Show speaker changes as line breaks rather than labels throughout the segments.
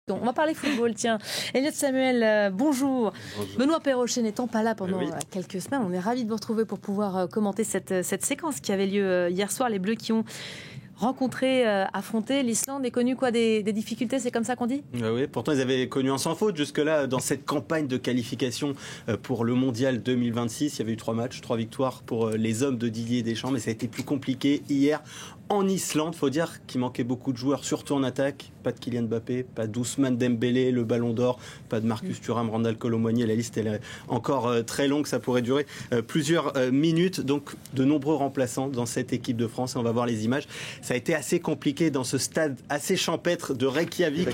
On va parler football, tiens. Elliott Samuel, bonjour. Benoît Perrochet n'étant pas là pendant quelques semaines, on est ravis de vous retrouver pour pouvoir commenter cette séquence qui avait lieu hier soir. Les Bleus qui ont rencontré, affronté l'Islande et connu quoi, des difficultés, c'est comme ça qu'on dit ?
Oui, pourtant ils avaient connu un sans faute jusque-là dans cette campagne de qualification pour le Mondial 2026. Il y avait eu 3 matchs, 3 victoires pour les hommes de Didier Deschamps, mais ça a été plus compliqué hier en Islande. Il faut dire qu'il manquait beaucoup de joueurs, surtout en attaque. Pas de Kylian Mbappé, pas d'Ousmane Dembélé, le Ballon d'Or, pas de Marcus Thuram, Randal Kolo Muani. La liste elle est encore très longue, ça pourrait durer plusieurs minutes. Donc de nombreux remplaçants dans cette équipe de France. Et on va voir les images. Ça a été assez compliqué dans ce stade assez champêtre de Reykjavik.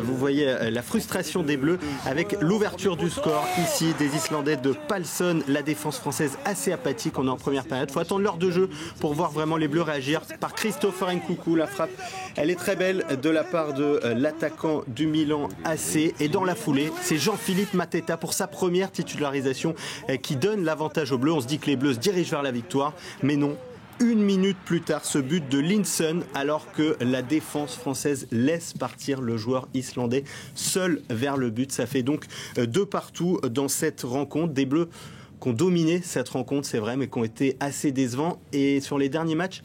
Vous voyez la frustration des Bleus avec l'ouverture du score ici des Islandais de Palsson. La défense française assez apathique. On est en première période. Il faut attendre l'heure de jeu pour voir vraiment les Bleus réagir. Par Christopher Nkunku, la frappe, elle est très belle de la part de l'attaquant du Milan AC. Et dans la foulée, c'est Jean-Philippe Mateta pour sa première titularisation qui donne l'avantage aux Bleus. On se dit que les Bleus se dirigent vers la victoire, mais non. 1 minute plus tard, ce but de Linson, alors que la défense française laisse partir le joueur islandais seul vers le but. Ça fait donc 2 partout dans cette rencontre. Des Bleus qui ont dominé cette rencontre, c'est vrai, mais qui ont été assez décevants. Et sur les derniers matchs,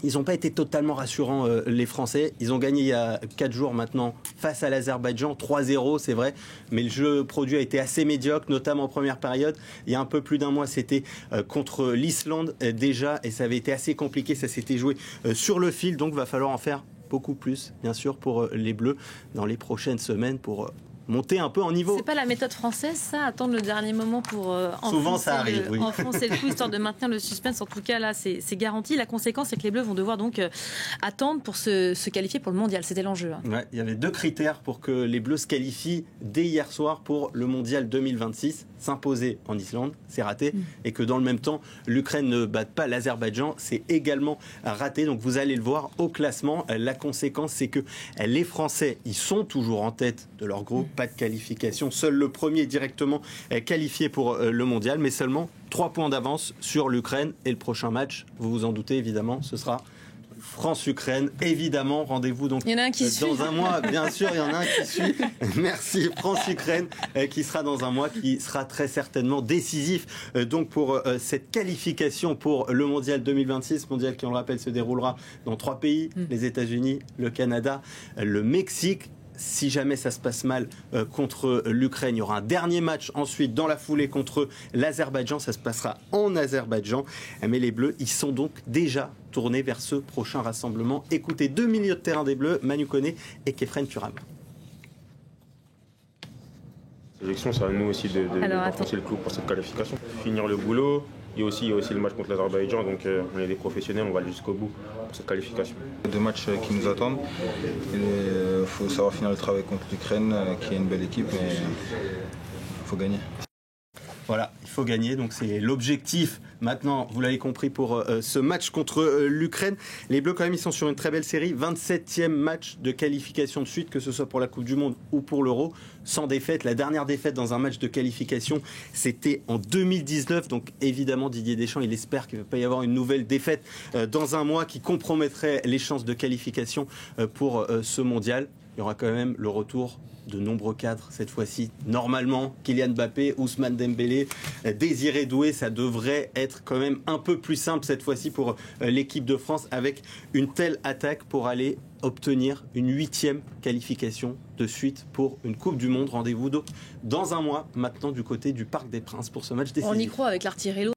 ils n'ont pas été totalement rassurants, les Français. Ils ont gagné il y a 4 jours maintenant face à l'Azerbaïdjan, 3-0, c'est vrai. Mais le jeu produit a été assez médiocre, notamment en première période. Il y a un peu plus d'un mois, c'était contre l'Islande déjà. Et ça avait été assez compliqué, ça s'était joué sur le fil. Donc il va falloir en faire beaucoup plus, bien sûr, pour les Bleus dans les prochaines semaines pour monter un peu en niveau.
C'est pas la méthode française, ça, attendre le dernier moment pour enfoncer le coup, histoire de maintenir le suspense. En tout cas, là, c'est garanti. La conséquence, c'est que les Bleus vont devoir donc attendre pour se qualifier pour le Mondial. C'était l'enjeu.
Ouais, il y avait 2 critères pour que les Bleus se qualifient dès hier soir pour le Mondial 2026. S'imposer en Islande, c'est raté. Et que dans le même temps, l'Ukraine ne batte pas l'Azerbaïdjan, c'est également raté. Donc vous allez le voir au classement. La conséquence, c'est que les Français, ils sont toujours en tête de leur groupe. Pas de qualification. Seul le premier directement est qualifié pour le Mondial, mais seulement 3 points d'avance sur l'Ukraine. Et le prochain match, vous vous en doutez évidemment, ce sera France-Ukraine. Évidemment, rendez-vous donc
il y en a un qui
dans un mois. Bien sûr, il y en a un qui suit. Merci. France-Ukraine qui sera dans un mois, qui sera très certainement décisif donc pour cette qualification pour le Mondial 2026. Mondial qui, on le rappelle, se déroulera dans 3 pays, les États-Unis, le Canada, le Mexique. Si jamais ça se passe mal contre l'Ukraine, il y aura un dernier match ensuite dans la foulée contre l'Azerbaïdjan. Ça se passera en Azerbaïdjan. Mais les Bleus, ils sont donc déjà tournés vers ce prochain rassemblement. Écoutez 2 milieux de terrain des Bleus, Manu Koné et Khéphren Thuram.
L'élection, c'est à nous aussi de renforcer le clou pour cette qualification. Finir le boulot. Il y a aussi le match contre l'Azerbaïdjan, donc on est des professionnels, on va aller jusqu'au bout pour cette qualification.
2 matchs qui nous attendent. Il faut savoir finir le travail contre l'Ukraine, qui est une belle équipe, mais il faut gagner.
Voilà, il faut gagner, donc c'est l'objectif maintenant, vous l'avez compris, pour ce match contre l'Ukraine. Les Bleus, quand même, ils sont sur une très belle série, 27e match de qualification de suite, que ce soit pour la Coupe du Monde ou pour l'Euro, sans défaite. La dernière défaite dans un match de qualification, c'était en 2019, donc évidemment Didier Deschamps, il espère qu'il ne va pas y avoir une nouvelle défaite dans un mois qui compromettrait les chances de qualification pour ce mondial. Il y aura quand même le retour de nombreux cadres cette fois-ci. Normalement, Kylian Mbappé, Ousmane Dembélé, Désiré Doué, ça devrait être quand même un peu plus simple cette fois-ci pour l'équipe de France avec une telle attaque pour aller obtenir une 8e qualification de suite pour une Coupe du Monde. Rendez-vous donc dans un mois maintenant du côté du Parc des Princes pour ce match décisif.
On y croit avec l'artillerie lourde.